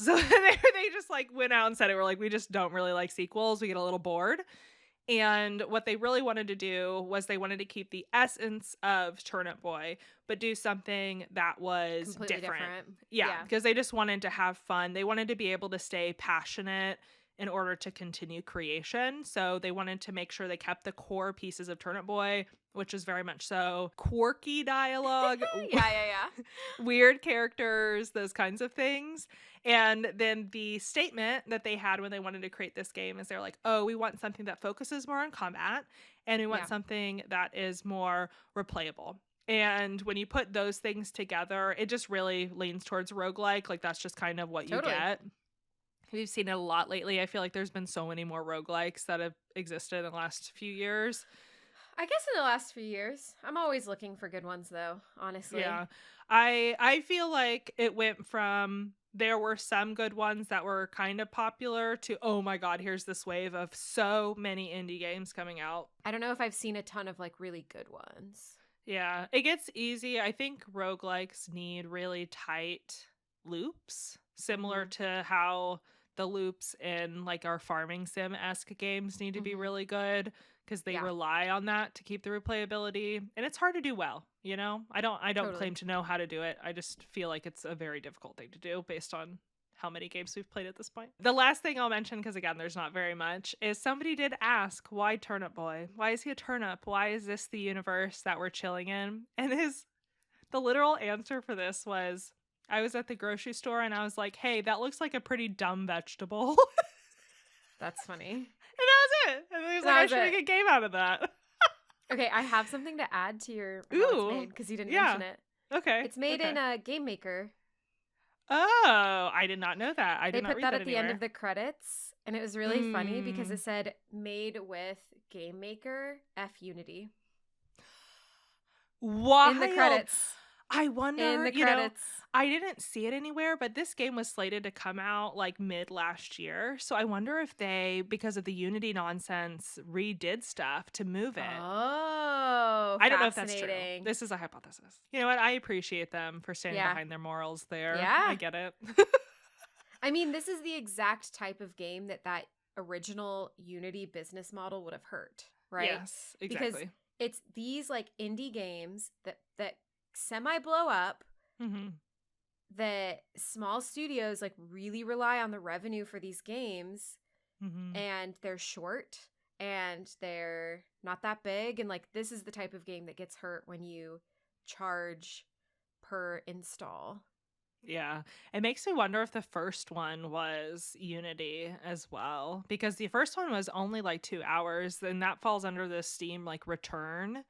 So they just like went out and said it. We're like, we just don't really like sequels. We get a little bored. And what they really wanted to do was they wanted to keep the essence of Turnip Boy, but do something that was Completely different. different. Yeah, because they just wanted to have fun. They wanted to be able to stay passionate in order to continue creation. So they wanted to make sure they kept the core pieces of Turnip Boy, which is very much so quirky dialogue, Yeah. weird characters, those kinds of things. And then the statement that they had when they wanted to create this game is they're like, oh, we want something that focuses more on combat, and we want Yeah. something that is more replayable. And when you put those things together, it just really leans towards roguelike. Like, that's just kind of what Totally. you get. We've seen it a lot lately. I feel like there's been so many more roguelikes that have existed in the last few years. I guess in the last few years. I'm always looking for good ones, though, honestly. Yeah. I feel like it went from there were some good ones that were kind of popular to, oh my God, here's this wave of so many indie games coming out. I don't know if I've seen a ton of like really good ones. Yeah. It gets easy. I think roguelikes need really tight loops, similar to how the loops in like our farming sim-esque games need to be really good, because they rely on that to keep the replayability, and it's hard to do well, you know? I don't Totally. claim to know how to do it. I just feel like it's a very difficult thing to do based on how many games we've played at this point. The last thing I'll mention, because again, there's not very much, is somebody did ask, why Turnip Boy? Why is he a turnip? Why is this the universe that we're chilling in? And the literal answer for this was, I was at the grocery store and I was like, hey, that looks like a pretty dumb vegetable. That's funny. And that was it. And he was like, I should make a game out of that. Okay, I have something to add to your how it's made, because you didn't mention it. Okay. It's made in a Game Maker. Oh, I did not know that. They put that at the end of the credits, and it was really funny because it said made with Game Maker F Unity. Wow. In the credits. I wonder, in the credits. I didn't see it anywhere, but this game was slated to come out like mid last year. So I wonder if they, because of the Unity nonsense, redid stuff to move it. Oh, I don't know if that's true. This is a hypothesis. You know what? I appreciate them for standing behind their morals there. Yeah. I get it. I mean, this is the exact type of game that original Unity business model would have hurt, right? Yes, exactly. Because it's these like indie games that semi blow up, that small studios like really rely on the revenue for these games, and they're short and they're not that big, and like this is the type of game that gets hurt when you charge per install. Yeah. It makes me wonder if the first one was Unity as well, because the first one was only like 2 hours, and that falls under the Steam like return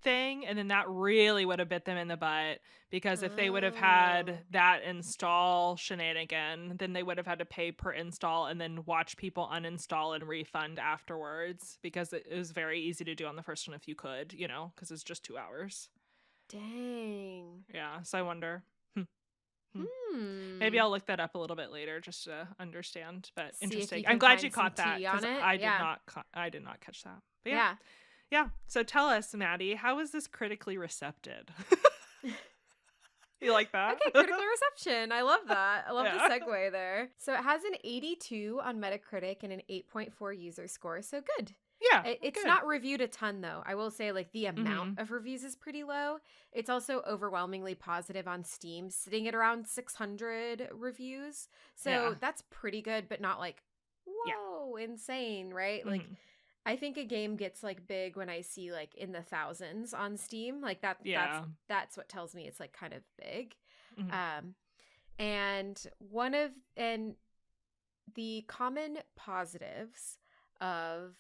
thing, and then that really would have bit them in the butt, because if they would have had that install shenanigan, then they would have had to pay per install and then watch people uninstall and refund afterwards, because it was very easy to do on the first one if you could, because it's just 2 hours. Dang. Yeah, so I wonder. Maybe I'll look that up a little bit later just to understand, but interesting. I'm glad you caught that, because I did not catch that. But yeah. So tell us, Maddie, how was this critically recepted? You like that? Okay, critical reception. I love that. I love the segue there. So it has an 82 on Metacritic and an 8.4 user score, so good. Yeah. It's good. not reviewed a ton, though. I will say, like, the amount of reviews is pretty low. It's also overwhelmingly positive on Steam, sitting at around 600 reviews. So that's pretty good, but not like, whoa, insane, right? Like, I think a game gets like big when I see like in the thousands on Steam. Like that's what tells me it's like kind of big. And the common positives of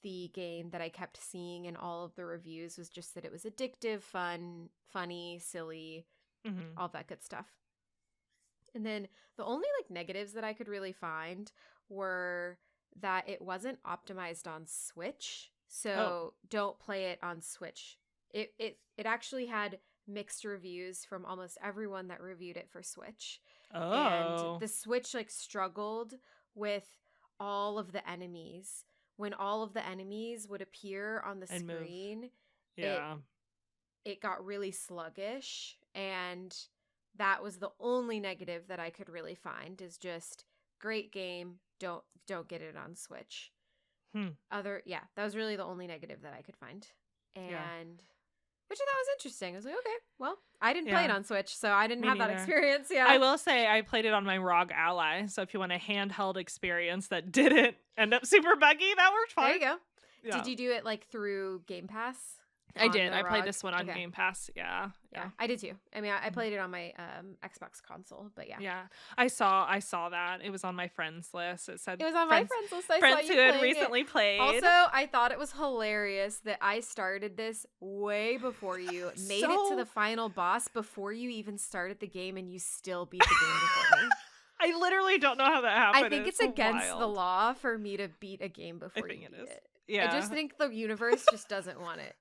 the game that I kept seeing in all of the reviews was just that it was addictive, fun, funny, silly, all that good stuff. And then the only like negatives that I could really find were that it wasn't optimized on Switch. So don't play it on Switch. It actually had mixed reviews from almost everyone that reviewed it for Switch. And the Switch like struggled with all of the enemies. When all of the enemies would appear on the screen, it got really sluggish, and that was the only negative that I could really find, is just great game. Don't get it on Switch. That was really the only negative that I could find. And which I thought was interesting. I was like, okay, well, I didn't play it on Switch, so I didn't have that experience. Yeah. I will say I played it on my ROG Ally, so if you want a handheld experience that didn't end up super buggy, that worked fine. There you go. Yeah. Did you do it like through Game Pass? I did. I played this one on Game Pass. Yeah. I did too. I mean, I played it on my Xbox console, but yeah. Yeah. I saw that. It was on my friends list. It said it was on my friends list. Friends who had recently played. Also, I thought it was hilarious that I started this way before you, made it to the final boss before you even started the game, and you still beat the game before me. I literally don't know how that happened. I think it's against the law for me to beat a game before you beat it. Yeah. I just think the universe just doesn't want it.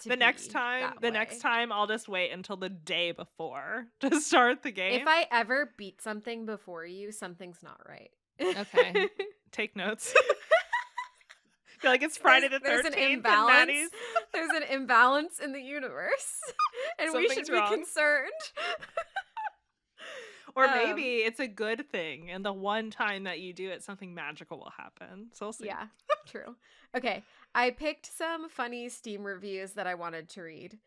The next time I'll just wait until the day before to start the game. If I ever beat something before you, something's not right. Okay. Take notes. I feel like it's Friday the 13th. There's an imbalance. There's an imbalance in the universe. And we should be concerned. Or maybe it's a good thing, and the one time that you do it, something magical will happen. So we'll see. Yeah, true. Okay, I picked some funny Steam reviews that I wanted to read.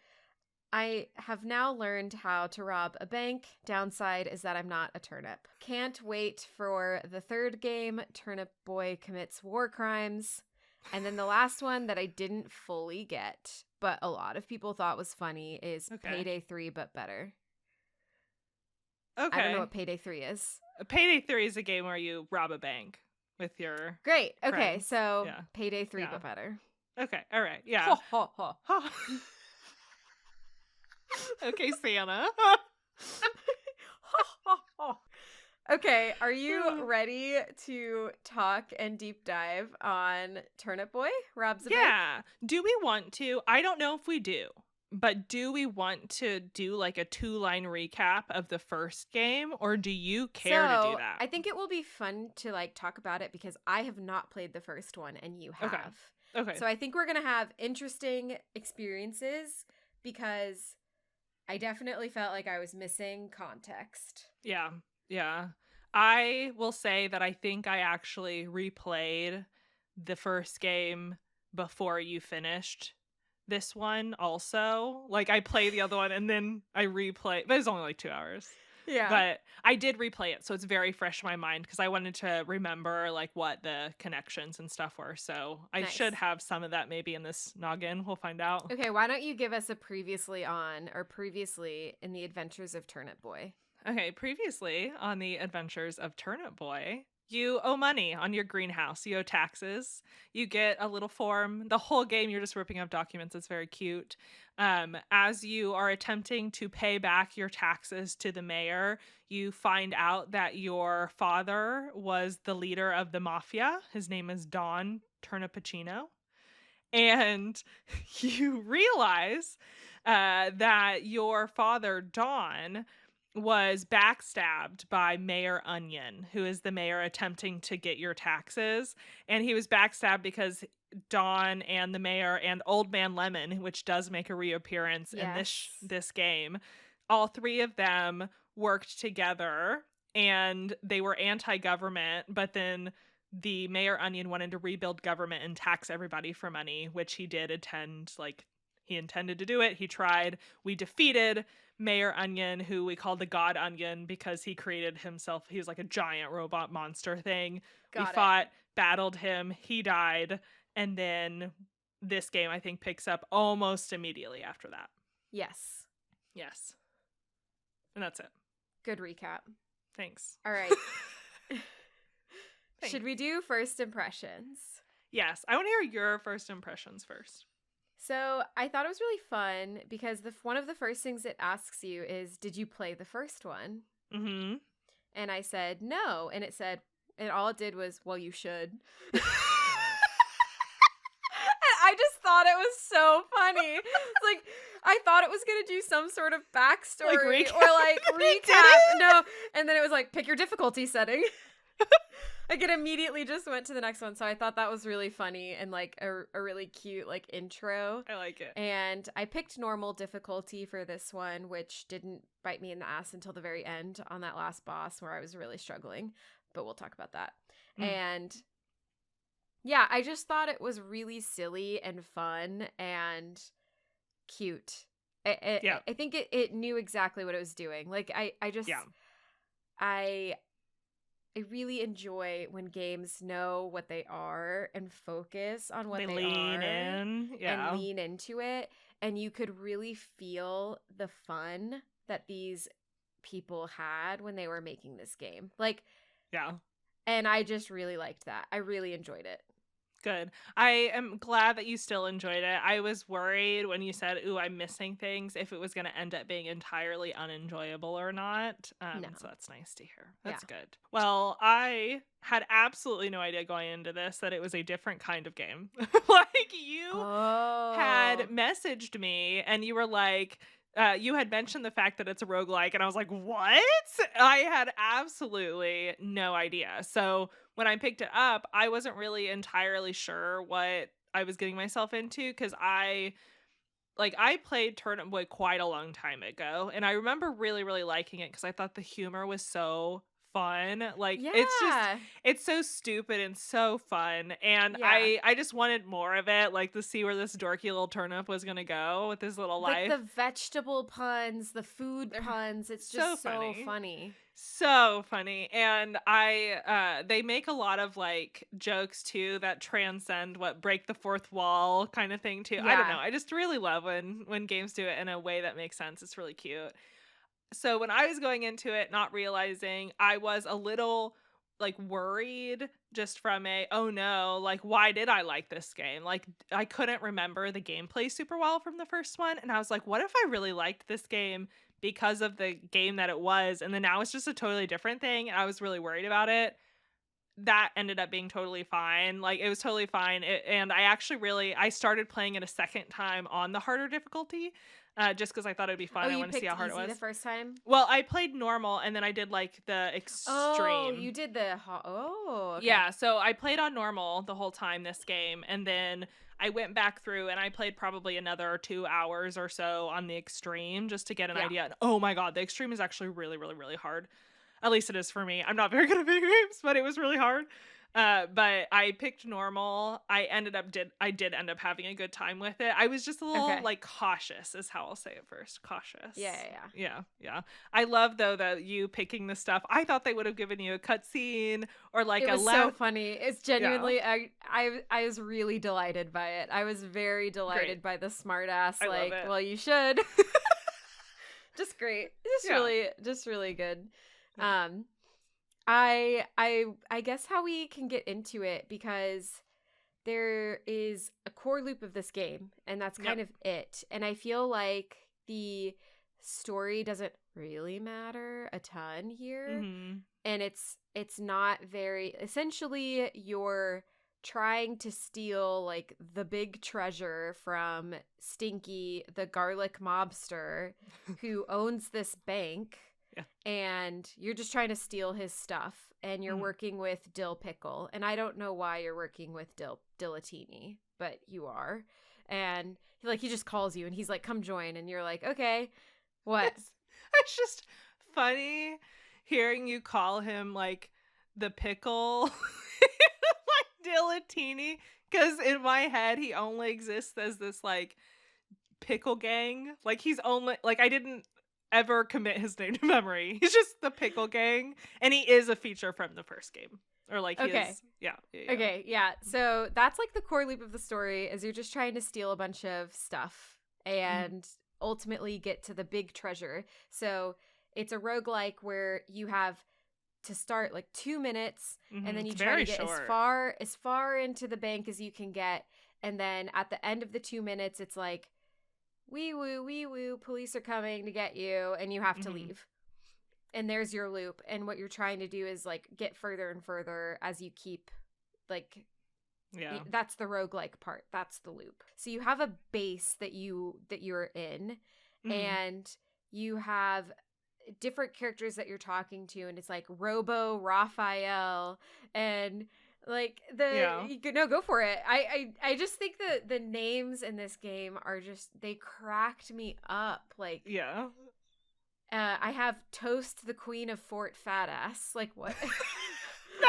I have now learned how to rob a bank. Downside is that I'm not a turnip. Can't wait for the third game, Turnip Boy Commits War Crimes. And then the last one that I didn't fully get, but a lot of people thought was funny, is Payday 3, but better. Okay. I don't know what Payday 3 is. Payday 3 is a game where you rob a bank with your Great. Okay, friends. So Payday 3, but better. Okay, all right. Yeah. Okay, Santa. Okay, are you ready to talk and deep dive on Turnip Boy Robs a Bank? Do we want to? I don't know if we do. But do we want to do like a 2-line recap of the first game, or do you care to do that? I think it will be fun to like talk about it because I have not played the first one and you have. Okay. So I think we're going to have interesting experiences because I definitely felt like I was missing context. Yeah. I will say that I think I actually replayed the first game before you finished this one also. Like, I play the other one and then I replay, but it was only like 2 hours. Yeah. But I did replay it, so it's very fresh in my mind because I wanted to remember like what the connections and stuff were. So I should have some of that maybe in this noggin. We'll find out. Okay, why don't you give us a previously in the adventures of Turnip Boy? Okay, previously on the adventures of Turnip Boy, you owe money on your greenhouse. You owe taxes. You get a little form. The whole game, you're just ripping up documents. It's very cute. As you are attempting to pay back your taxes to the mayor, you find out that your father was the leader of the mafia. His name is Don Turnipicino. And you realize that your father, Don, was backstabbed by Mayor Onion, who is the mayor attempting to get your taxes. And he was backstabbed because Don and the mayor and Old Man Lemon, which does make a reappearance in this game, all three of them worked together and they were anti-government, but then the Mayor Onion wanted to rebuild government and tax everybody for money, which he did he intended to do it. He tried. We defeated Mayor Onion, who we called the God Onion because he created himself. He was like a giant robot monster thing. Battled him. He died. And then this game, I think, picks up almost immediately after that. Yes. And that's it. Good recap. Thanks. All right. Should we do first impressions? Yes. I want to hear your first impressions first. So I thought it was really fun because one of the first things it asks you is, did you play the first one? Mm-hmm. And I said, no. And all it did was, well, you should. And I just thought it was so funny. It's like, I thought it was going to do some sort of backstory or recap. No. And then it was like, pick your difficulty setting. Like it immediately just went to the next one. So I thought that was really funny and like a really cute like intro. I like it. And I picked normal difficulty for this one, which didn't bite me in the ass until the very end on that last boss where I was really struggling. But we'll talk about that. And yeah, I just thought it was really silly and fun and cute. I think it knew exactly what it was doing. Like I really enjoy when games know what they are and focus on what they lean are in. Yeah. And lean into it. And you could really feel the fun that these people had when they were making this game. Like, yeah. And I just really liked that. I really enjoyed it. Good. I am glad that you still enjoyed it. I was worried when you said, ooh, I'm missing things, if it was going to end up being entirely unenjoyable or not. No. So that's nice to hear. That's good. Well, I had absolutely no idea going into this that it was a different kind of game. Like, you had messaged me and you were like, you had mentioned the fact that it's a roguelike, and I was like, what? I had absolutely no idea. So when I picked it up, I wasn't really entirely sure what I was getting myself into, because I played Turnip Boy quite a long time ago, and I remember really, really liking it because I thought the humor was so fun. Like, it's so stupid and so fun, and I just wanted more of it, like to see where this dorky little turnip was gonna go with his little life. Like the vegetable puns, the food puns, it's just so funny. So funny. And they make a lot of like jokes too that transcend what break the fourth wall kind of thing too. I don't know. I just really love when games do it in a way that makes sense. It's really cute. So when I was going into it not realizing, I was a little like worried just from oh no, like why did I like this game? Like I couldn't remember the gameplay super well from the first one, and I was like, what if I really liked this game because of the game that it was, and then now it's just a totally different thing, and I was really worried about it. That ended up being totally fine. Like it was totally fine. And I started playing it a second time on the harder difficulty. Just because I thought it'd be fun. I want to see how hard it was. The first time? Well, I played normal, and then I did like the extreme. Oh, you did the okay. Yeah, so I played on normal the whole time this game, and then I went back through and I played probably another 2 hours or so on the extreme just to get an idea. And oh my god, the extreme is actually really, really, really hard. At least it is for me. I'm not very good at video games, but it was really hard. But I picked normal. I did end up having a good time with it. I was just a little like cautious is how I'll say it first. Cautious. Yeah. I love though that you picking the stuff. I thought they would have given you a cutscene or like it was so funny. It's genuinely I was really delighted by it. I was very delighted by the smart ass like, well, you should. Just great. Just really good. I guess how we can get into it, because there is a core loop of this game, and that's kind of it. And I feel like the story doesn't really matter a ton here. Mm-hmm. And it's not very, essentially you're trying to steal like the big treasure from Stinky, the garlic mobster who owns this bank. And you're just trying to steal his stuff, and you're working with Dill Pickle. And I don't know why you're working with Dillatini, but you are. And he just calls you and he's like, come join. And you're like, okay, what? It's just funny hearing you call him like the pickle, like Dillatini, because in my head he only exists as this like pickle gang. Like he's only like, I didn't ever commit his name to memory. He's just the pickle gang, and he is a feature from the first game, or like he is. Okay, yeah. So that's like the core loop of the story, is you're just trying to steal a bunch of stuff and ultimately get to the big treasure. So it's a roguelike where you have to start like 2 minutes, and then you try to get as far into the bank as you can get, and then at the end of the 2 minutes it's like, wee woo, police are coming to get you, and you have to leave. And there's your loop. And what you're trying to do is like get further and further as you keep like, that's the roguelike part. That's the loop. So you have a base that you're in, and you have different characters that you're talking to, and it's like Robo, Raphael, and like go for it. I just think that the names in this game are just, they cracked me up. Like, yeah. I have Toast, the Queen of Fort Fat Ass. Like, what?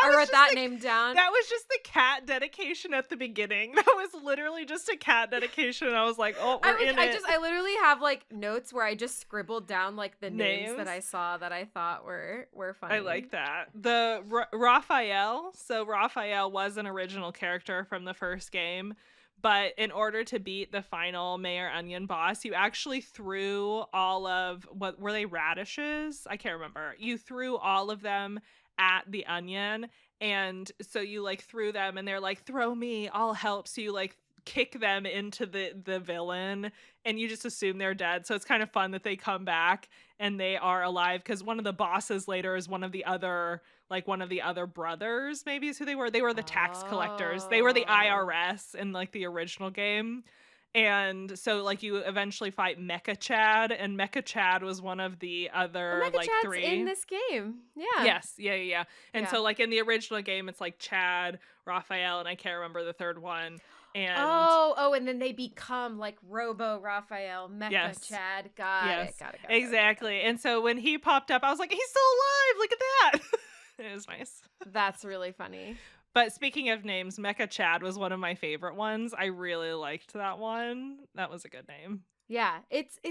I wrote that name down. That was just the cat dedication at the beginning. That was literally just a cat dedication. And I was like, oh, I literally have like notes where I just scribbled down like the names that I saw that I thought were funny. I like that. The Raphael. So Raphael was an original character from the first game. But in order to beat the final Mayor Onion boss, you actually threw all of, what were they, radishes? I can't remember. You threw all of them at the onion, and so you like threw them and they're like, throw me, I'll help. So you like kick them into the villain, and you just assume they're dead. So it's kind of fun that they come back and they are alive, because one of the bosses later is one of the other brothers, maybe is who they were. They were the tax collectors. They were the IRS in like the original game. And so like you eventually fight Mecha Chad, and Mecha Chad was one of the other Mecha like Chad's 3 in this game. Yeah. Yes. Yeah. And so like in the original game it's like Chad, Raphael, and I can't remember the third one. And and then they become like Robo, Raphael, Mecha Chad. Got it. Exactly. And so when he popped up, I was like, he's still alive. Look at that. It was nice. That's really funny. But speaking of names, Mecha Chad was one of my favorite ones. I really liked that one. That was a good name. Yeah,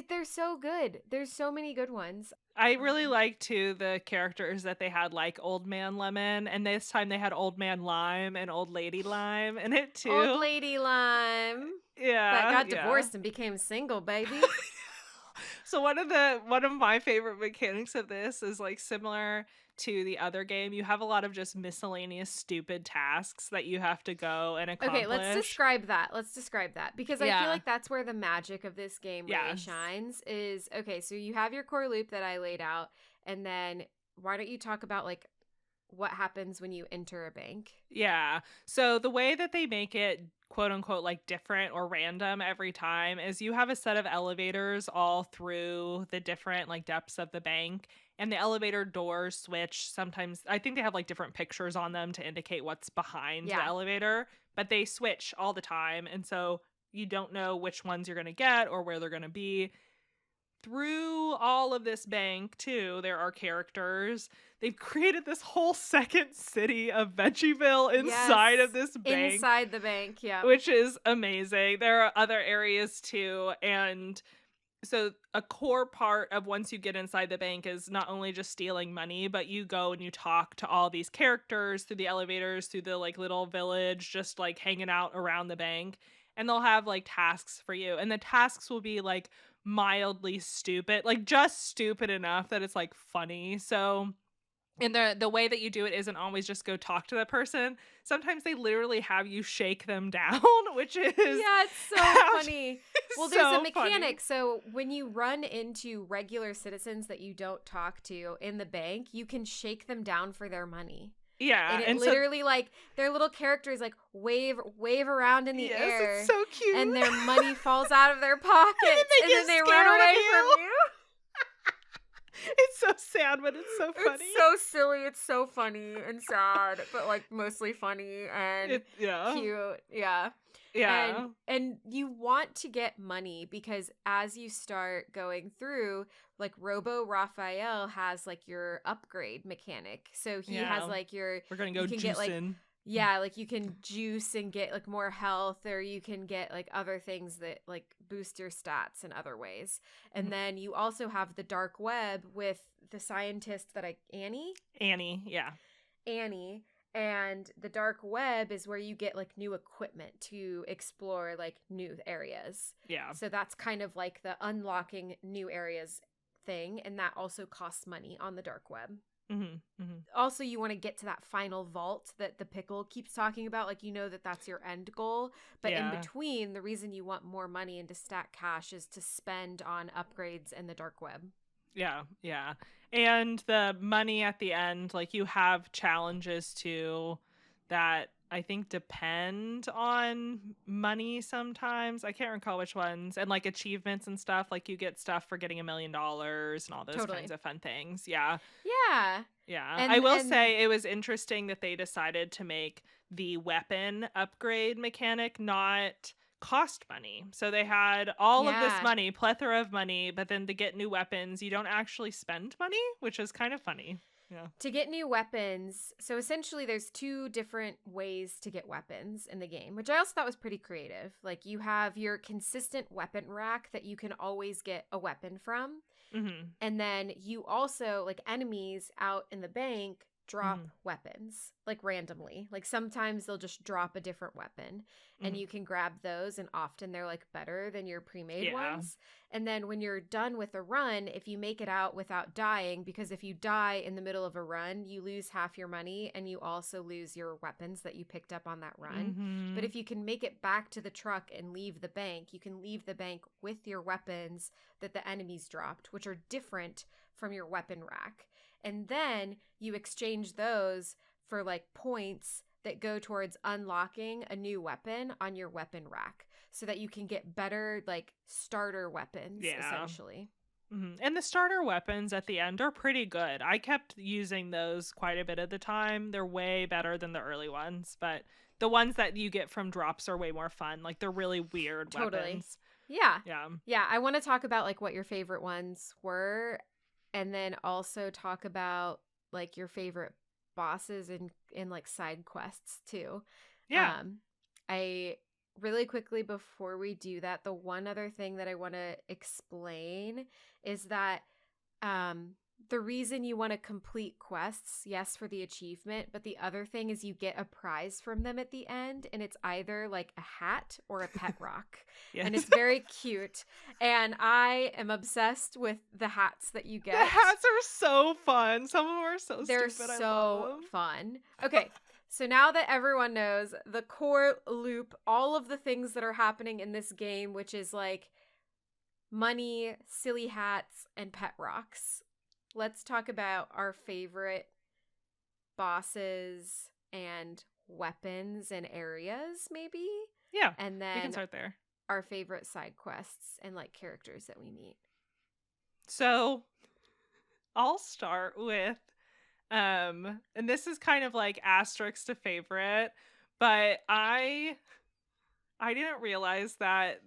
they're so good. There's so many good ones. I really liked too the characters that they had, like Old Man Lemon, and this time they had Old Man Lime and Old Lady Lime in it too. Old Lady Lime. Yeah. That got divorced and became single, baby. So one of my favorite mechanics of this is like similar to the other game. You have a lot of just miscellaneous stupid tasks that you have to go and accomplish. Okay, let's describe that. Because I feel like that's where the magic of this game really shines is, okay, so you have your core loop that I laid out, and then why don't you talk about like what happens when you enter a bank? Yeah. So the way that they make it quote unquote like different or random every time is you have a set of elevators all through the different like depths of the bank, and the elevator doors switch. Sometimes I think they have like different pictures on them to indicate what's behind the elevator, but they switch all the time, and so you don't know which ones you're going to get or where they're going to be. Through all of this bank too, there are characters. They've created this whole second city of Veggieville inside of this bank. Inside the bank, yeah. Which is amazing. There are other areas too, and so a core part of once you get inside the bank is not only just stealing money, but you go and you talk to all these characters through the elevators, through the like little village, just like hanging out around the bank, and they'll have like tasks for you, and the tasks will be like mildly stupid, like just stupid enough that it's like funny. So and the way that you do it isn't always just go talk to the person. Sometimes they literally have you shake them down, which is it's so funny. Well, there's a mechanic. So when you run into regular citizens that you don't talk to in the bank, you can shake them down for their money. Yeah, and literally like their little characters like wave around in the air. It's so cute. And their money falls out of their pockets, and then they run away from you. It's so sad, but it's so funny. It's so silly. It's so funny and sad, but like mostly funny and cute. Yeah. Yeah. And you want to get money because as you start going through, like Robo Raphael has like your upgrade mechanic. So he has like your, we're going to go juicing. Like you can juice and get like more health, or you can get like other things that like boost your stats in other ways. And then you also have the dark web with the scientist Annie. And the dark web is where you get like new equipment to explore like new areas. Yeah. So that's kind of like the unlocking new areas thing. And that also costs money on the dark web. Also, you want to get to that final vault that the pickle keeps talking about. Like, you know that's your end goal. But in between, the reason you want more money and to stack cash is to spend on upgrades in the dark web. Yeah. And the money at the end, like you have challenges too that I think depend on money sometimes. I can't recall which ones. And like achievements and stuff. Like you get stuff for getting $1 million and all those kinds Totally. of fun things. Yeah. Yeah. Yeah. I will And say it was interesting that they decided to make the weapon upgrade mechanic not cost money. So they had all of this yeah. money, plethora of money, but then to get new weapons, you don't actually spend money, which is kind of funny. Yeah. To get new weapons, so essentially there's two different ways to get weapons in the game, which I also thought was pretty creative. Like you have your consistent weapon rack that you can always get a weapon from. Mm-hmm. And then you also, like enemies out in the bank, drop weapons, like randomly. Like sometimes they'll just drop a different weapon and you can grab those, and often they're like better than your pre-made ones. And then when you're done with a run, if you make it out without dying, because if you die in the middle of a run, you lose half your money and you also lose your weapons that you picked up on that run. But if you can make it back to the truck and leave the bank, you can leave the bank with your weapons that the enemies dropped, which are different from your weapon rack. And then you exchange those for like points that go towards unlocking a new weapon on your weapon rack so that you can get better like starter weapons essentially. And the starter weapons at the end are pretty good. I kept using those quite a bit at the time. They're way better than the early ones, but the ones that you get from drops are way more fun. Like they're really weird weapons. Yeah. Yeah. Yeah. I want to talk about like what your favorite ones were, and then also talk about like your favorite bosses in like side quests too. Yeah. I really quickly before we do that, the one other thing that I want to explain is that the reason you want to complete quests, yes, for the achievement, but the other thing is you get a prize from them at the end, and it's either like a hat or a pet rock. Yes. And it's very cute. And I am obsessed with the hats that you get. The hats are so fun. Some of them are so They're stupid. I so love them. fun. Okay. So now that everyone knows the core loop, all of the things that are happening in this game, which is like money, silly hats, and pet rocks, let's talk about our favorite bosses and weapons and areas, maybe? Yeah. And then we can start there. Our favorite side quests and like characters that we meet. So I'll start with and this is kind of like asterisk to favorite, but I didn't realize that,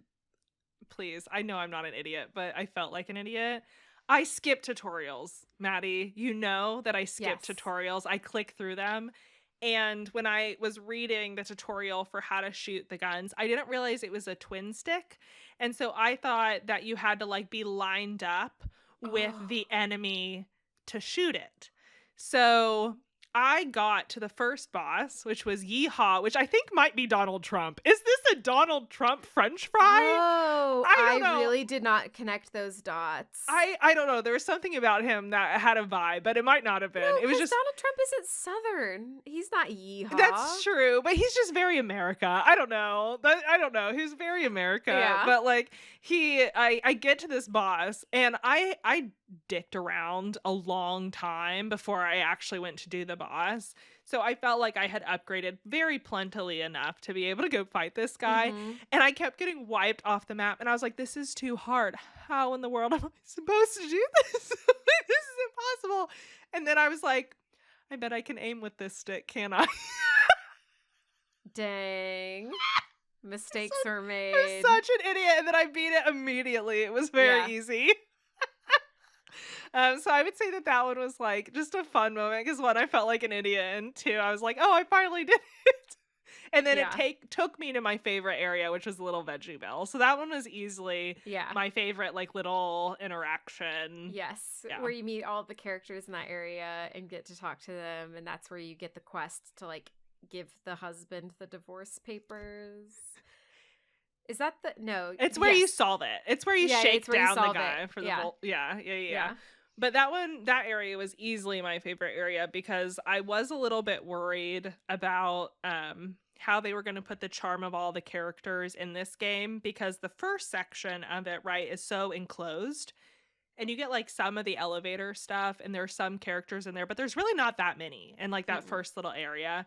please, I know I'm not an idiot, but I felt like an idiot. I skip tutorials, Maddie. You know that I skip tutorials. I click through them. And when I was reading the tutorial for how to shoot the guns, I didn't realize it was a twin stick. And so I thought that you had to like be lined up with the enemy to shoot it. So I got to the first boss, which was Yeehaw, which I think might be Donald Trump. Is this a Donald Trump French fry? Oh, I really did not connect those dots. I don't know. There was something about him that had a vibe, but it might not have been. No, it was just Donald Trump isn't Southern. He's not yeehaw. That's true, but he's just very America. I don't know. He's very America. Yeah. But like I get to this boss and I dicked around a long time before I actually went to do the boss. So I felt like I had upgraded very plentifully enough to be able to go fight this guy. And I kept getting wiped off the map. And I was like, this is too hard. How in the world am I supposed to do this? This is impossible. And then I was like, I bet I can aim with this stick, can't I? Dang. Mistakes were made. I'm such an idiot. And then I beat it immediately. It was very easy. So I would say that one was like just a fun moment because one, I felt like an idiot, and two, I was like, oh, I finally did it. And then it took me to my favorite area, which was Little Veggieville. So that one was easily my favorite like little interaction. Yes, where you meet all the characters in that area and get to talk to them, and that's where you get the quest to like give the husband the divorce papers. Is that the no? It's where you solve it. It's where you shake down the guy for the yeah. But that area was easily my favorite area because I was a little bit worried about how they were going to put the charm of all the characters in this game, because the first section of it, right, is so enclosed. And you get like some of the elevator stuff and there's some characters in there, but there's really not that many in like that first little area.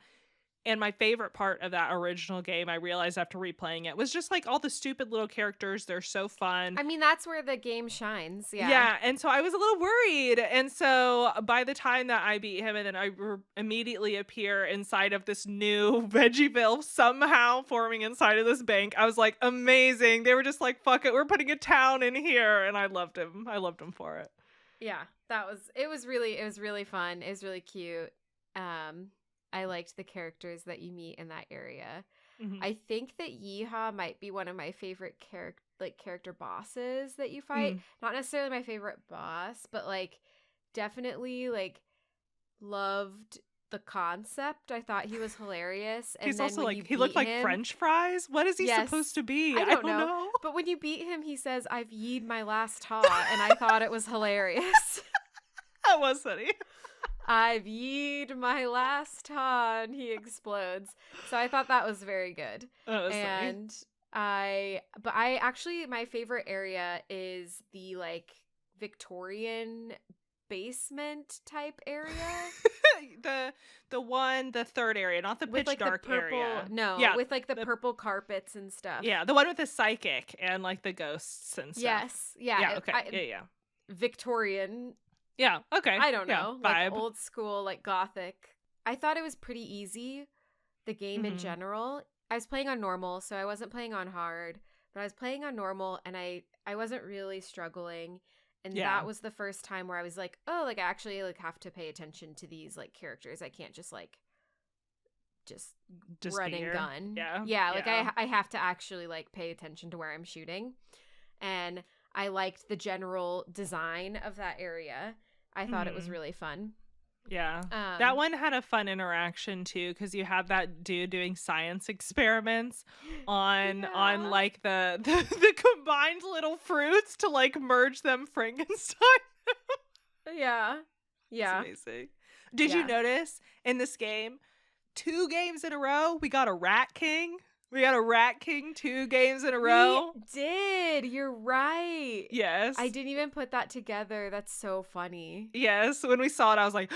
And my favorite part of that original game, I realized after replaying it, was just like all the stupid little characters. They're so fun. I mean, that's where the game shines. Yeah. Yeah, and so I was a little worried. And so by the time that I beat him and then immediately appear inside of this new Veggieville, somehow forming inside of this bank, I was like, amazing. They were just like, fuck it, we're putting a town in here. And I loved him. I loved him for it. Yeah, it was really fun. It was really cute. I liked the characters that you meet in that area. Mm-hmm. I think that Yeehaw might be one of my favorite character bosses that you fight. Not necessarily my favorite boss, but like definitely like loved the concept. I thought he was hilarious. And he's then also like, he looked like French fries. What is he supposed to be? I don't know. But when you beat him, he says, "I've yeed my last haw," and I thought it was hilarious. That was funny. I've yeed my last haw, and he explodes. So I thought that was very good. That was and funny. I actually, my favorite area is the like Victorian basement type area. the third area, not the pitch dark area. No, with like the purple carpets and stuff. Yeah, the one with the psychic and like the ghosts and stuff. Yes. Yeah. Yeah, okay. Yeah. Victorian. Yeah, okay. I don't know. Yeah, like old school, like gothic. I thought it was pretty easy, the game in general. I was playing on normal, so I wasn't playing on hard, but I was playing on normal and I wasn't really struggling. And that was the first time where I was like, oh, like I actually like have to pay attention to these like characters. I can't just like just run and gun. Yeah, like I have to actually like pay attention to where I'm shooting. And I liked the general design of that area. I thought it was really fun. Yeah. That one had a fun interaction too, because you had that dude doing science experiments on like the combined little fruits to like merge them Frankenstein. Yeah. It's amazing. Did you notice in this game, 2 games in a row, we got a Rat King? We got a Rat King 2 games in a row. We did. You're right. Yes. I didn't even put that together. That's so funny. Yes. When we saw it, I was like,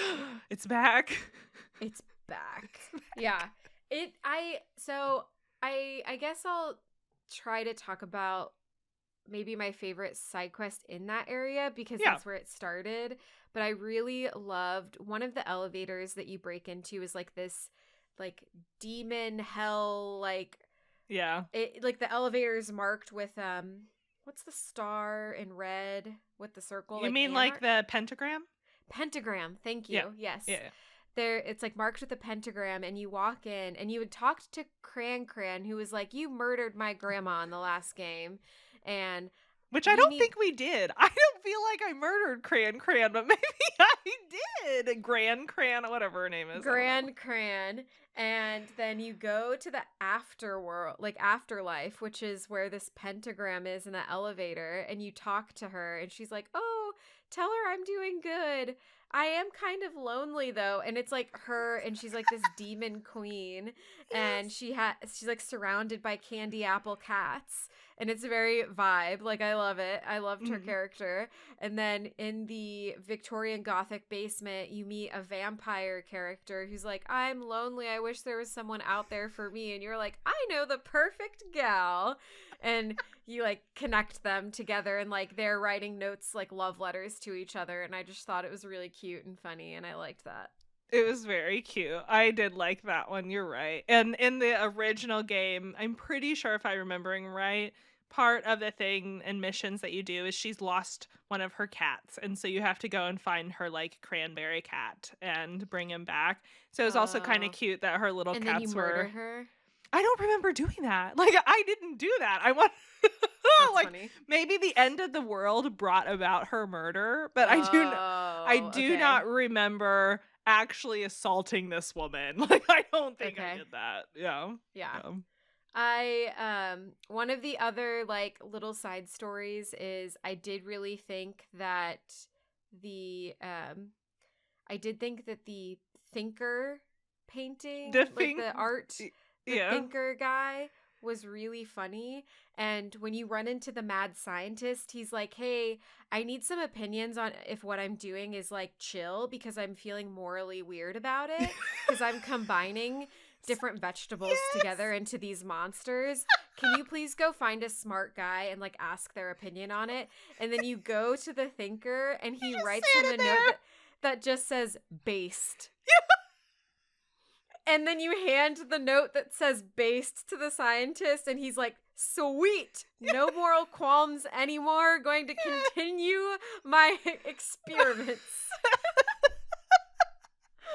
it's back. It's back. Yeah. I guess I'll try to talk about maybe my favorite side quest in that area because that's where it started. But I really loved one of the elevators that you break into is like this like demon hell like it like the elevator's marked with what's the star in red with the circle? You mean like the pentagram? Pentagram, thank you. Yes. Yeah. There it's like marked with a pentagram and you walk in and you had talked to Cran who was like, you murdered my grandma in the last game. And which I don't think we did. I don't feel like I murdered Cran, but maybe I did. Cran, whatever her name is. Cran. And then you go to the afterworld, like afterlife, which is where this pentagram is in the elevator. And you talk to her and she's like, oh, tell her I'm doing good. I am kind of lonely though. And it's like her and she's like this demon queen. And she's like surrounded by candy apple cats. And it's very vibe. Like, I love it. I loved her character. And then in the Victorian Gothic basement, you meet a vampire character who's like, I'm lonely. I wish there was someone out there for me. And you're like, I know the perfect gal. And you, like, connect them together. And, like, they're writing notes, like, love letters to each other. And I just thought it was really cute and funny. And I liked that. It was very cute. I did like that one. You're right. And in the original game, I'm pretty sure if I'm remembering right, part of the thing and missions that you do is she's lost one of her cats. And so you have to go and find her like cranberry cat and bring him back. So it was also kind of cute that her little and cats then you were. Murder her? I don't remember doing that. Like I didn't do that. I want like funny. Maybe the end of the world brought about her murder, but I do not remember actually assaulting this woman. Like I don't think I did that. Yeah. One of the other like little side stories is I did really think that the thinker painting, the art, thinker guy was really funny. And when you run into the mad scientist, he's like, hey, I need some opinions on if what I'm doing is like chill because I'm feeling morally weird about it because I'm combining different vegetables together into these monsters. Can you please go find a smart guy and like ask their opinion on it? And then you go to the thinker and he writes him a note that just says based. And then you hand the note that says based to the scientist and he's like, sweet, no moral qualms anymore, going to continue my experiments.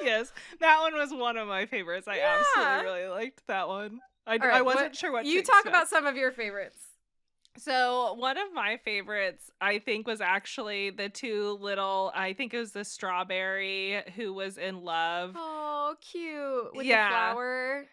Yes, that one was one of my favorites. I absolutely really liked that one. I wasn't sure what to you talk about some of your favorites. So one of my favorites, I think, was actually the two little, I think it was the strawberry who was in love. Oh, cute. With the flower.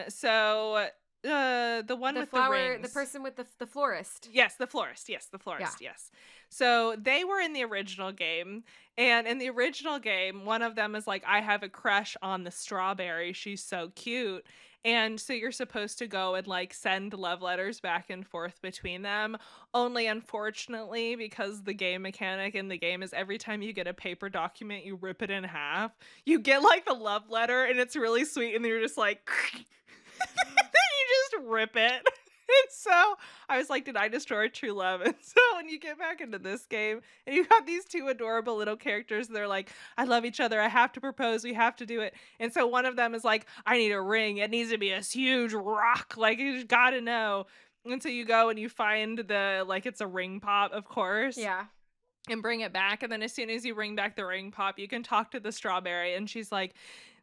So the one with flower, the rings. the person with the florist. Yes, the florist. Yes, the florist. Yeah. Yes. So they were in the original game. And in the original game, one of them is like, I have a crush on the strawberry. She's so cute. And so you're supposed to go and like send love letters back and forth between them. Only unfortunately, because the game mechanic in the game is every time you get a paper document, you rip it in half. You get like the love letter and it's really sweet. And you're just like, then you just rip it. And so I was like, did I destroy true love? And so when you get back into this game and you got these two adorable little characters, they're like, I love each other. I have to propose. We have to do it. And so one of them is like, I need a ring. It needs to be a huge rock. Like, you just got to know. And so you go and you find it's a ring pop, of course. Yeah. And bring it back. And then as soon as you bring back the ring pop, you can talk to the strawberry. And she's like,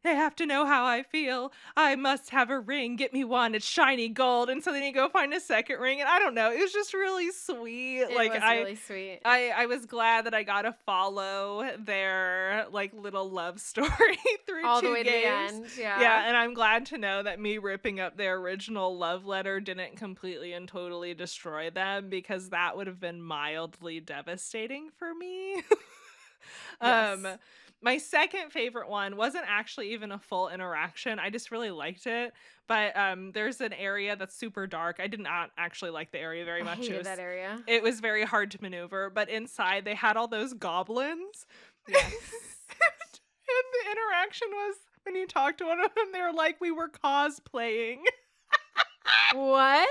they have to know how I feel. I must have a ring. Get me one. It's shiny gold. And so then you go find a second ring. And I don't know. It was just really sweet. It was really sweet. I was glad that I got to follow their like little love story through all two the way games. to the end. Yeah. Yeah. And I'm glad to know that me ripping up their original love letter didn't completely and totally destroy them, because that would have been mildly devastating for me. Yes. My second favorite one wasn't actually even a full interaction. I just really liked it. But there's an area that's super dark. I did not actually like the area very much. I hated that area. It was very hard to maneuver. But inside, they had all those goblins. Yes. And the interaction was when you talked to one of them, they were like, we were cosplaying. What?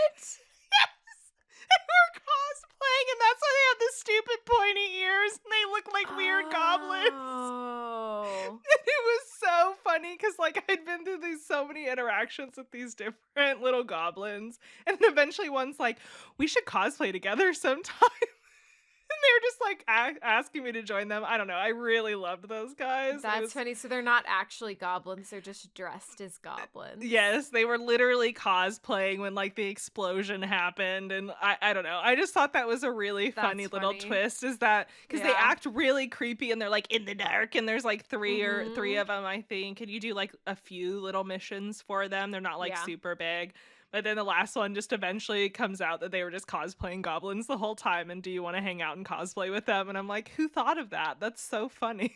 They were cosplaying, and that's why they have the stupid pointy ears, and they look like weird goblins. Oh. And it was so funny, because like I'd been through so many interactions with these different little goblins, and then eventually one's like, we should cosplay together sometime. And they were just like asking me to join them. I don't know. I really loved those guys. That's funny. So they're not actually goblins. They're just dressed as goblins. Yes, they were literally cosplaying when like the explosion happened. And I don't know. I just thought that was a really funny little twist, is that because they act really creepy and they're like in the dark, and there's like three of them, I think. And you do like a few little missions for them. They're not like super big. But then the last one just eventually comes out that they were just cosplaying goblins the whole time. And do you want to hang out and cosplay with them? And I'm like, who thought of that? That's so funny.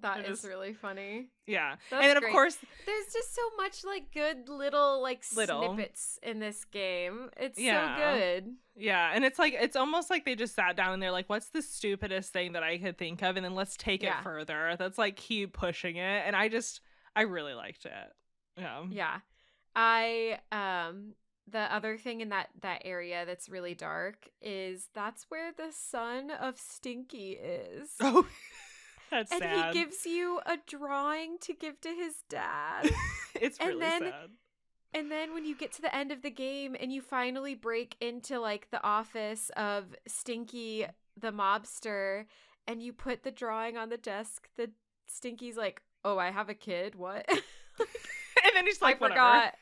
That is really funny. Yeah. That's and then, great. of course, there's just so much like good little snippets in this game. It's so good. Yeah. And it's like, it's almost like they just sat down and they're like, what's the stupidest thing that I could think of? And then let's take it further. That's like keep pushing it. And I really liked it. Yeah. Yeah. The other thing in that area that's really dark is that's where the son of Stinky is. Oh, that's and sad. And he gives you a drawing to give to his dad. It's really sad. And then when you get to the end of the game and you finally break into like the office of Stinky the mobster and you put the drawing on the desk, the Stinky's like, oh, I have a kid? What? And then he's like, I forgot.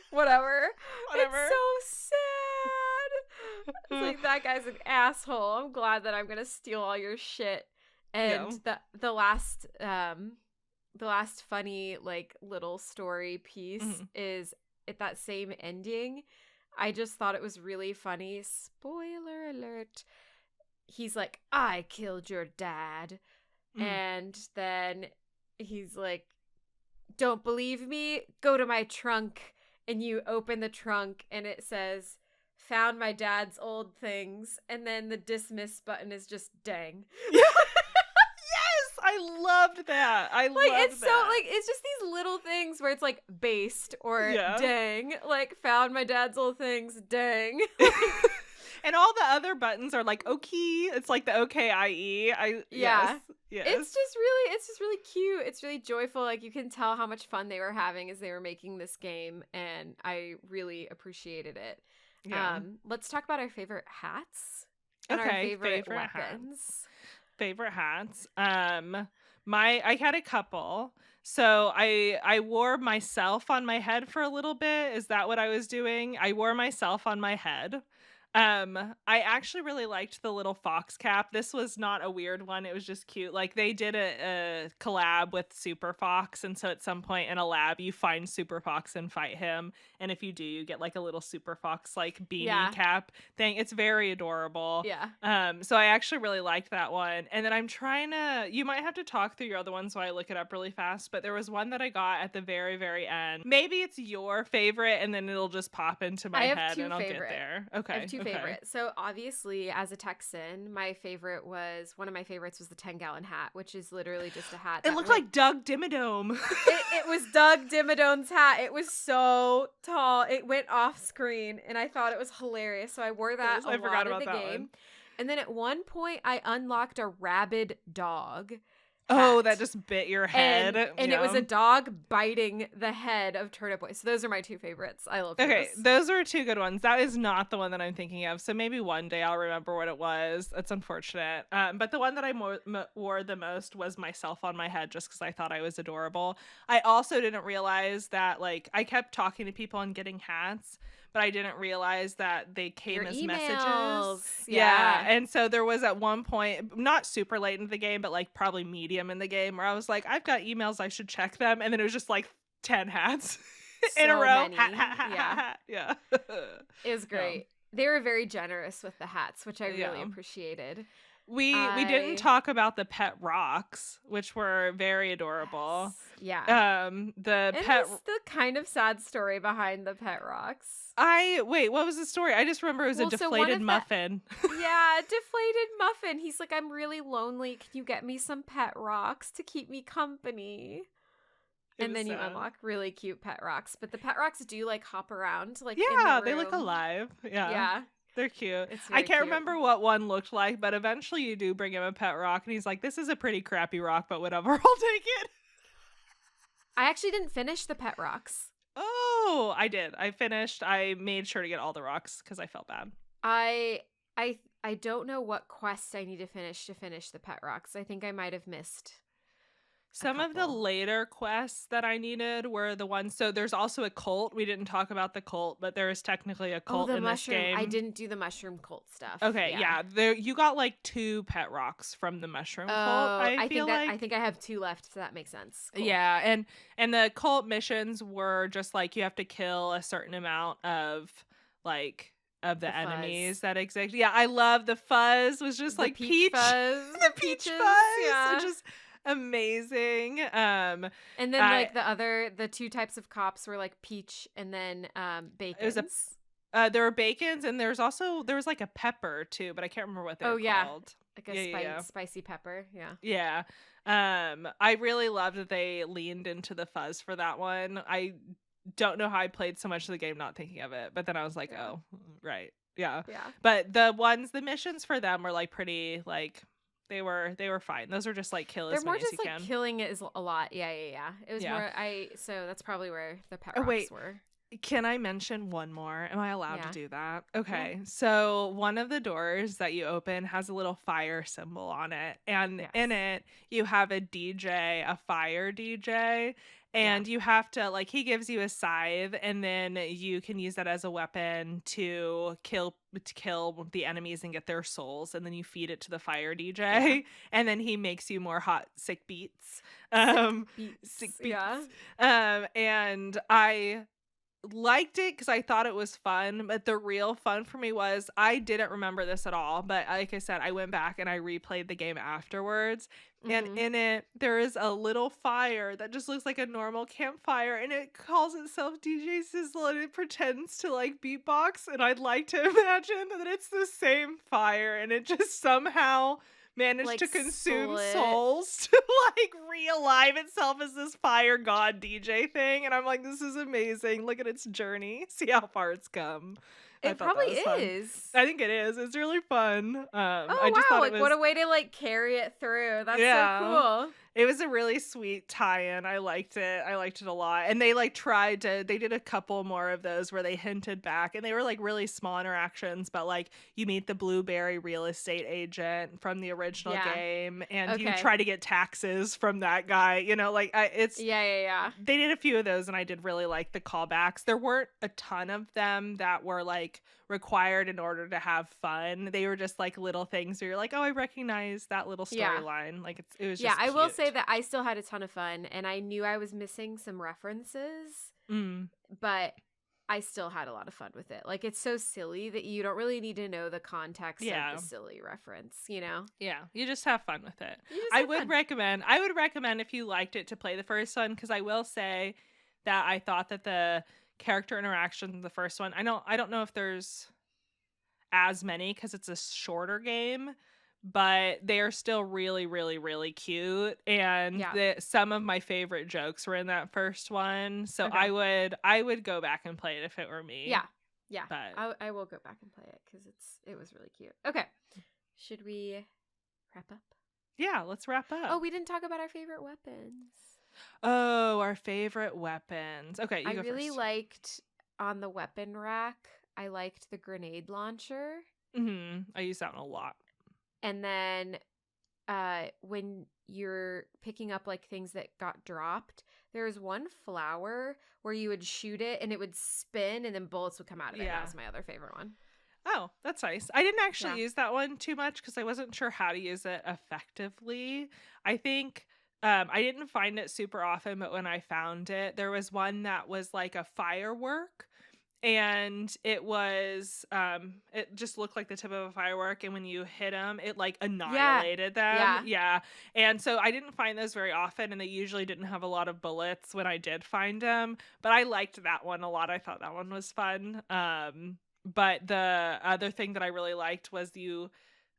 Whatever. It's so sad. It's like, that guy's an asshole. I'm glad that I'm gonna steal all your shit. And the last funny like little story piece is at that same ending. I just thought it was really funny. Spoiler alert. He's like, I killed your dad. And then he's like, don't believe me? Go to my trunk. And you open the trunk and it says, found my dad's old things. And then the dismiss button is just dang. Yes, I I loved that. I Like, loved it's that. so, like, it's just these little things where it's, like, based or dang. Like, found my dad's old things, dang. And all the other buttons are like, okay. It's like the OKIE. Yes. It's just really cute. It's really joyful. Like, you can tell how much fun they were having as they were making this game, and I really appreciated it. Yeah. Let's talk about our favorite hats and our favorite weapons. Favorite hats. I had a couple. So I wore myself on my head for a little bit. Is that what I was doing? I wore myself on my head. I actually really liked the little fox cap. This was not a weird one. It was just cute. Like, they did a collab with Super Fox, and so at some point in a lab, you find Super Fox and fight him. And if you do, you get like a little Super Fox like beanie cap thing. It's very adorable. Yeah. So I actually really liked that one. And then I'm trying to. You might have to talk through your other ones while I look it up really fast. But there was one that I got at the very, very end. Maybe it's your favorite, and then it'll just pop into my head, and I'll get there. Okay. I have two favorites. So obviously, as a Texan, one of my favorites was the 10-gallon hat, which is literally just a hat. It looked like Doug Dimmadome. It was Doug Dimmadome's hat. It was so tall. It went off screen, and I thought it was hilarious. So I wore that a lot of the game. And then at one point, I unlocked a rabid dog. Oh, that just bit your head. And it was a dog biting the head of Turnip Boy. So those are my two favorites. I love Okay, those are two good ones. That is not the one that I'm thinking of. So maybe one day I'll remember what it was. That's unfortunate. But the one that I wore the most was myself on my head, just because I thought I was adorable. I also didn't realize that, like, I kept talking to people and getting hats, but I didn't realize that they came as messages. Yeah. And so there was at one point, not super late into the game, but like probably medium in the game, where I was like, I've got emails, I should check them. And then it was just like 10 hats in a row. Hat. Yeah. It was great. They were very generous with the hats, which I really appreciated. We didn't talk about the pet rocks, which were very adorable. Yes. Yeah. The kind of sad story behind the pet rocks. Wait, what was the story? I just remember it was a deflated muffin. Yeah, deflated muffin. He's like, I'm really lonely. Can you get me some pet rocks to keep me company? And then you unlock really cute pet rocks. But the pet rocks do like hop around. Like, yeah, they look alive. Yeah. Yeah. They're cute. I can't remember what one looked like, but eventually you do bring him a pet rock, and he's like, this is a pretty crappy rock, but whatever, I'll take it. I actually didn't finish the pet rocks. Oh, I did. I finished. I made sure to get all the rocks because I felt bad. I don't know what quest I need to finish the pet rocks. I think I might have missed some of the later quests that I needed were the ones. So there's also a cult. We didn't talk about the cult, but there is technically a cult in this game. I didn't do the mushroom cult stuff. Okay, yeah. There you got like 2 pet rocks from the mushroom cult. I think I have 2 left, so that makes sense. Cool. Yeah, and the cult missions were just like you have to kill a certain amount of the enemies that exist. Yeah, I love the fuzz. Was just like peach fuzz. The peach fuzz. Which is amazing. And then like the 2 types of cops were like peach and then bacons. There were bacons, and there was like a pepper too, but I can't remember what they were called. Like a spicy pepper. Yeah. I really loved that they leaned into the fuzz for that one. I don't know how I played so much of the game not thinking of it, but then I was like, oh, right. Yeah. But the missions for them were like pretty like they were fine. Those are just like kill as many as you can. They're more just like killing it is a lot. Yeah. It was more so that's probably where the pet rocks were. Can I mention one more? Am I allowed to do that? Okay. Yeah. So one of the doors that you open has a little fire symbol on it. And in it, you have a DJ, a fire DJ. And you have to, like, he gives you a scythe, and then you can use that as a weapon to kill the enemies and get their souls. And then you feed it to the fire DJ, and then he makes you more hot, sick beats. Sick beats. Yeah. And I liked it because I thought it was fun, but the real fun for me was I didn't remember this at all, but like I said, I went back and I replayed the game afterwards, and in it there is a little fire that just looks like a normal campfire, and it calls itself DJ Sizzle, and it pretends to like beatbox, and I'd like to imagine that it's the same fire, and it just somehow managed like to consume split. souls to like realign itself as this fire god DJ thing. And I'm like, this is amazing. Look at its journey. See how far it's come. I It thought that probably was fun. is. I think it is. It's really fun. I Oh just wow, thought it like what was, a way to like carry it through. That's so yeah. cool. It was a really sweet tie-in. I liked it. I liked it a lot. And they like they did a couple more of those where they hinted back and they were like really small interactions, but like you meet the blueberry real estate agent from the original Yeah. game and you Okay. try to get taxes from that guy, like it's Yeah. they did a few of those and I did really like the callbacks. There weren't a ton of them that were like required in order to have fun. They were just like little things where you're like, oh, I recognize that little Yeah. storyline. Like it was Yeah, just I will say cute. that I still had a ton of fun and I knew I was missing some references, Mm. but I still had a lot of fun with it. Like it's so silly that you don't really need to know the context Yeah. of the silly reference, you know? Yeah, you just have fun with it. You just I have would fun. recommend if you liked it to play the first one because I will say that I thought that the character interactions in the first one, I don't know if there's as many because it's a shorter game, but they are still really, really, really cute. And Yeah. some of my favorite jokes were in that first one. So Okay. I would go back and play it if it were me. Yeah. Yeah. But I will go back and play it because it was really cute. Okay. Should we wrap up? yeah, let's wrap up. Oh, we didn't talk about our favorite weapons. Oh, our favorite weapons. Okay, you I go really first. liked on the weapon rack, I liked the grenade launcher. I use that one a lot. And then when you're picking up like things that got dropped, there was one flower where you would shoot it and it would spin and then bullets would come out of it. Yeah. That was my other favorite one. Oh, that's nice. I didn't actually Yeah. use that one too much because I wasn't sure how to use it effectively. I think I didn't find it super often, but when I found it, there was one that was like a firework and it just looked like the tip of a firework and when you hit them it like annihilated them. Yeah, and so I didn't find those very often and they usually didn't have a lot of bullets when I did find them, but I liked that one a lot. I thought that one was fun. But the other thing that I really liked was you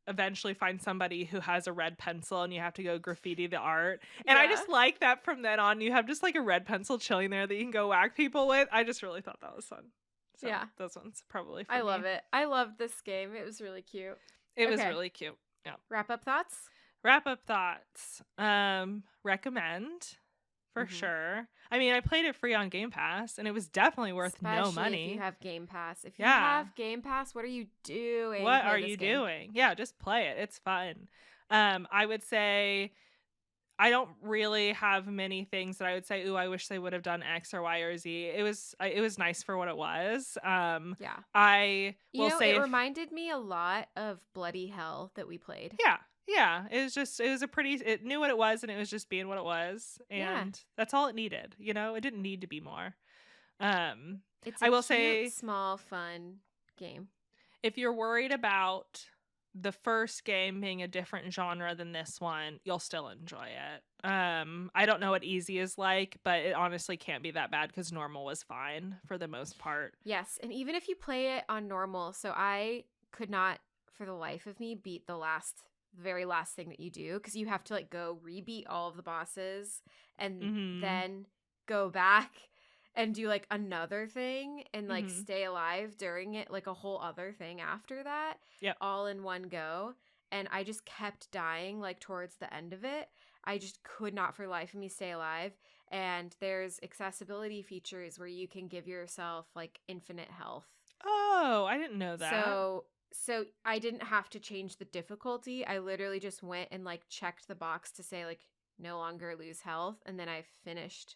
eventually find somebody who has a red pencil and you have to go graffiti the art. And I just like that from then on you have just like a red pencil chilling there that you can go whack people with. I just really thought that was fun. So yeah. Those ones probably for I me. love it. I loved this game. It was really cute. It was really cute. Yeah. Wrap up thoughts? Wrap up thoughts. Recommend for sure. I mean, I played it free on Game Pass and it was definitely worth no money. If you have Game Pass. If you have Game Pass, what are you doing? What are you doing? Yeah, just play it. It's fun. I would say I don't really have many things that I would say, ooh, I wish they would have done X or Y or Z. It was nice for what it was. Yeah. I will say it reminded me a lot of Bloody Hell that we played. Yeah. Yeah. It knew what it was and it was just being what it was. And that's all it needed. It didn't need to be more. It's a cute, small, fun game. If you're worried about the first game being a different genre than this one, you'll still enjoy it. I don't know what easy is like, but it honestly can't be that bad because normal was fine for the most part. Yes, and even if you play it on normal, so I could not for the life of me beat the very last thing that you do because you have to like go rebeat all of the bosses and then go back and do like another thing and like stay alive during it, like a whole other thing after that, all in one go. And I just kept dying like towards the end of it. I just could not for the life of me stay alive. And there's accessibility features where you can give yourself like infinite health. Oh, I didn't know that. So I didn't have to change the difficulty. I literally just went and like checked the box to say like no longer lose health. And then I finished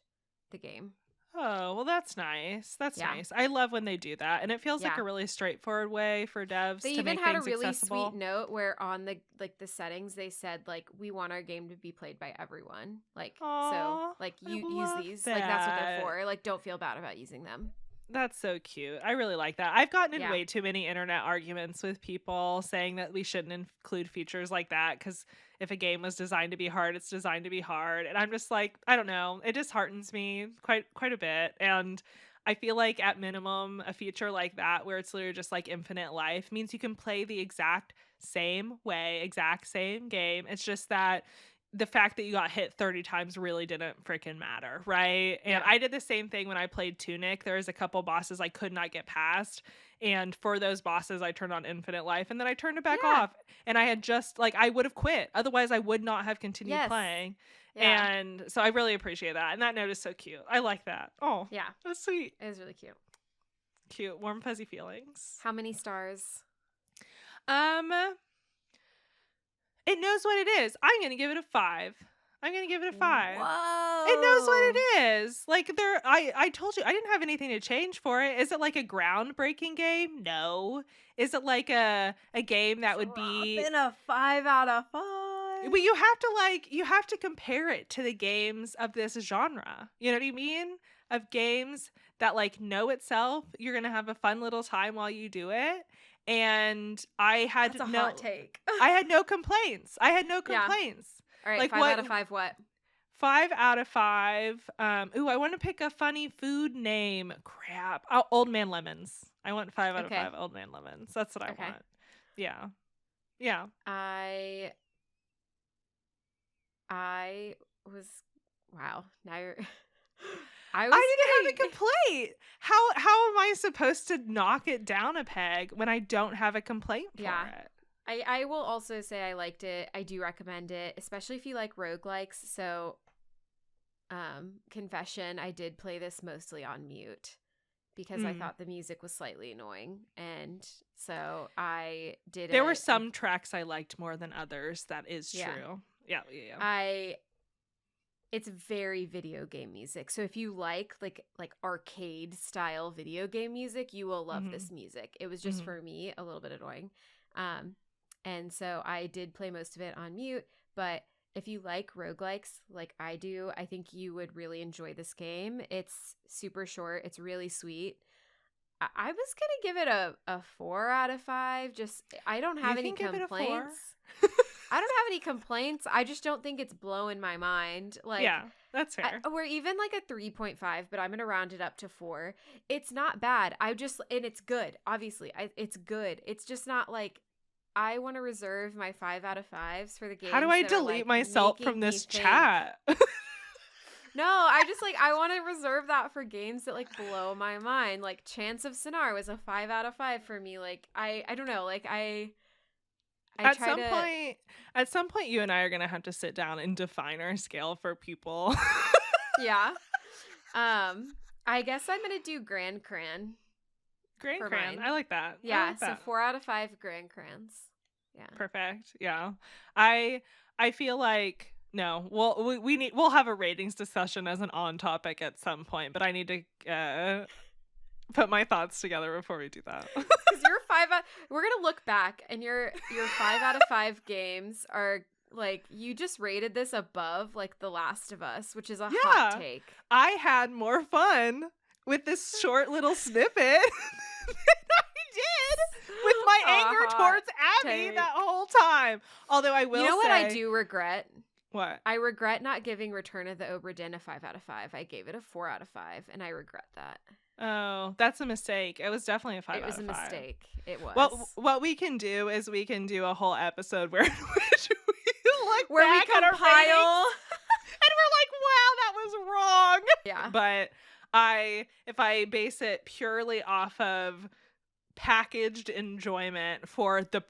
the game. Oh, well, that's nice. That's nice. I love when they do that. And it feels like a really straightforward way for devs to make things accessible. They even had a really sweet note where on the settings they said like we want our game to be played by everyone. Like so like you use these. Like that's what they're for. Like don't feel bad about using them. That's so cute. I really like that. I've gotten in way too many internet arguments with people saying that we shouldn't include features like that because if a game was designed to be hard, it's designed to be hard. And I'm just like, I don't know. It disheartens me quite a bit. And I feel like at minimum, a feature like that where it's literally just like infinite life means you can play the exact same way, exact same game. It's just that the fact that you got hit 30 times really didn't freaking matter, right? And Yeah. I did the same thing when I played Tunic. There was a couple bosses I could not get past, and for those bosses I turned on infinite life, and then I turned it back Yeah. off, and I had just like, I would have quit, otherwise I would not have continued Yes. playing. Yeah. And so I really appreciate that, and that note is so cute. I like that. Oh Yeah. that's sweet. It was really cute. Cute, warm fuzzy feelings. How many stars? It knows what it is. I'm gonna give it a 5. I'm gonna give it a 5. Whoa. It knows what it is. Like, I told you I didn't have anything to change for it. Is it like a groundbreaking game? No. Is it like a game that would be in a 5 out of 5? But you have to compare it to the games of this genre. You know what I mean? Of games that like know itself. You're gonna have a fun little time while you do it. And I had That's a hot take. I had no complaints. Yeah. All right, Like, 5 out of 5 what? 5 out of 5. Ooh, I want to pick a funny food name. Crap. Oh, Old Man Lemons. I want 5 out of 5 Old Man Lemons. That's what I want. Yeah. Yeah. I was, wow. Now you're I didn't have a complaint. How am I supposed to knock it down a peg when I don't have a complaint for it? I will also say I liked it. I do recommend it, especially if you like roguelikes. So, confession, I did play this mostly on mute because I thought the music was slightly annoying. And so I did There were some tracks I liked more than others. That is true. Yeah. It's very video game music. So if you like arcade style video game music, you will love this music. It was just for me a little bit annoying. And so I did play most of it on mute, but if you like roguelikes like I do, I think you would really enjoy this game. It's super short. It's really sweet. I was going to give it a 4 out of 5. Just, I don't have any complaints. I don't have any complaints. I just don't think it's blowing my mind. Like, yeah, that's fair. We're even like a 3.5, but I'm going to round it up to 4. It's not bad. And it's good. Obviously, it's good. It's just not like, I want to reserve my 5 out of 5s for the games. How do I delete myself from this chat? No, I want to reserve that for games that like blow my mind. Like Chance of Sonar was a 5 out of 5 for me. Like I don't know. Like at some point, you and I are gonna have to sit down and define our scale for people. Yeah. I guess I'm gonna do Grand Cran. Grand Cran. I like that. Yeah. Like that. So 4 out of 5 Grand Crans. Yeah. Perfect. Yeah. I feel like we'll have a ratings discussion as an on topic at some point, but I need to put my thoughts together before we do that. Because we're gonna look back, and your 5 out of 5 games are like, you just rated this above like The Last of Us, which is a hot take. I had more fun with this short little snippet than I did with my anger towards Abby that whole time. Although I will say, what I do regret? What? I regret not giving Return of the Obra Dinn a 5 out of 5. I gave it a 4 out of 5, and I regret that. Oh, that's a mistake. It was definitely a 5 out of 5. It was a mistake. It was. Well, what we can do is we can do a whole episode where we look where back we compile, at our ratings, and we're like, wow, that was wrong. Yeah. But if I base it purely off of packaged enjoyment for the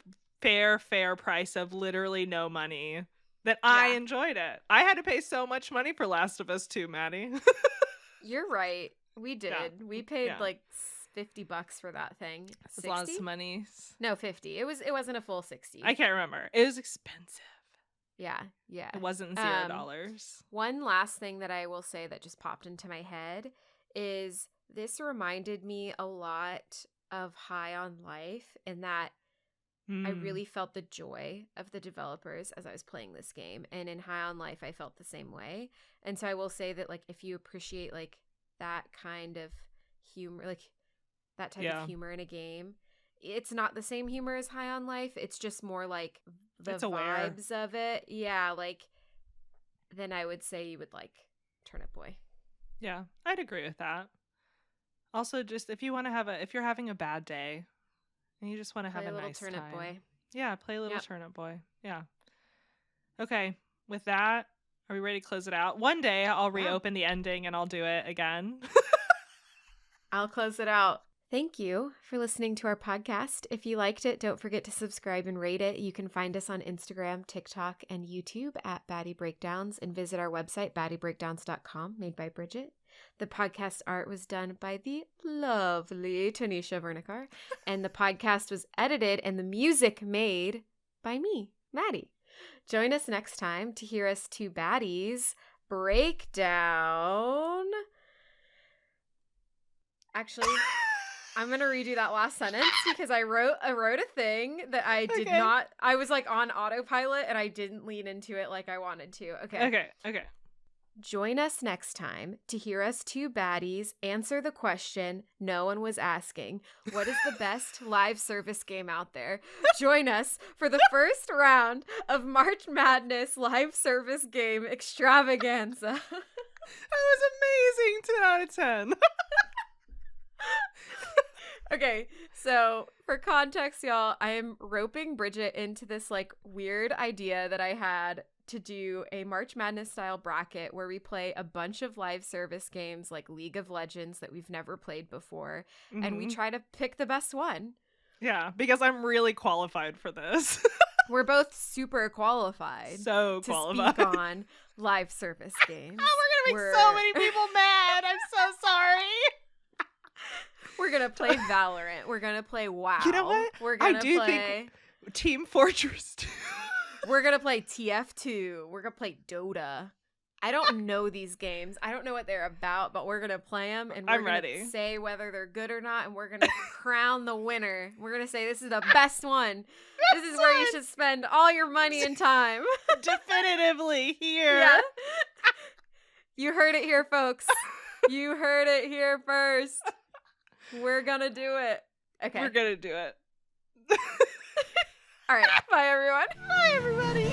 fair price of literally no money, then I enjoyed it. I had to pay so much money for Last of Us 2, Maddie. You're right. We did. Yeah. We paid like $50 for that thing. 60? Lots of money. No, 50. It wasn't a full 60. I can't remember. It was expensive. Yeah. It wasn't $0. One last thing that I will say that just popped into my head is this reminded me a lot of High on Life, in that I really felt the joy of the developers as I was playing this game. And in High on Life, I felt the same way. And so I will say that, like, if you appreciate like that kind of humor, like that type of humor in a game, it's not the same humor as High on Life. It's just more like the vibes of it. Yeah, like, then I would say you would like Turnip Boy. Yeah, I'd agree with that. Also, just if you're having a bad day and you just want to have a nice Turnip time. Boy. Yeah, play Little Turnip Boy. Yeah. Okay, with that, are we ready to close it out? One day I'll reopen the ending and I'll do it again. I'll close it out. Thank you for listening to our podcast. If you liked it, don't forget to subscribe and rate it. You can find us on Instagram, TikTok, and YouTube at Baddy Breakdowns, and visit our website, baddybreakdowns.com, made by Bridget. The podcast art was done by the lovely Tanisha Vernikar, and the podcast was edited and the music made by me, Maddie. Join us next time to hear us two baddies break down. Actually, I'm going to redo that last sentence because I wrote a thing that I did not. I was like on autopilot and I didn't lean into it like I wanted to. Okay. Join us next time to hear us two baddies answer the question no one was asking. What is the best live service game out there? Join us for the first round of March Madness live service game extravaganza. That was amazing. 10 out of 10. Okay, so for context, y'all, I am roping Bridget into this like weird idea that I had to do a March Madness style bracket where we play a bunch of live service games like League of Legends that we've never played before, and we try to pick the best one. Yeah, because I'm really qualified for this. We're both super qualified. So qualified. To speak on live service games. Oh, we're gonna make so many people mad. I'm so sorry. We're gonna play Valorant. We're gonna play WoW. You know what? We're gonna play think Team Fortress 2. We're gonna play TF2. We're gonna play Dota. I don't know these games. I don't know what they're about, but we're gonna play them, and we're gonna say whether they're good or not, and we're gonna crown the winner. We're gonna say this is the best one. This is where you should spend all your money and time. Definitively here. Yeah. You heard it here, folks. You heard it here first. We're gonna do it. Okay. We're gonna do it. All right. Bye, everyone. Bye, everybody.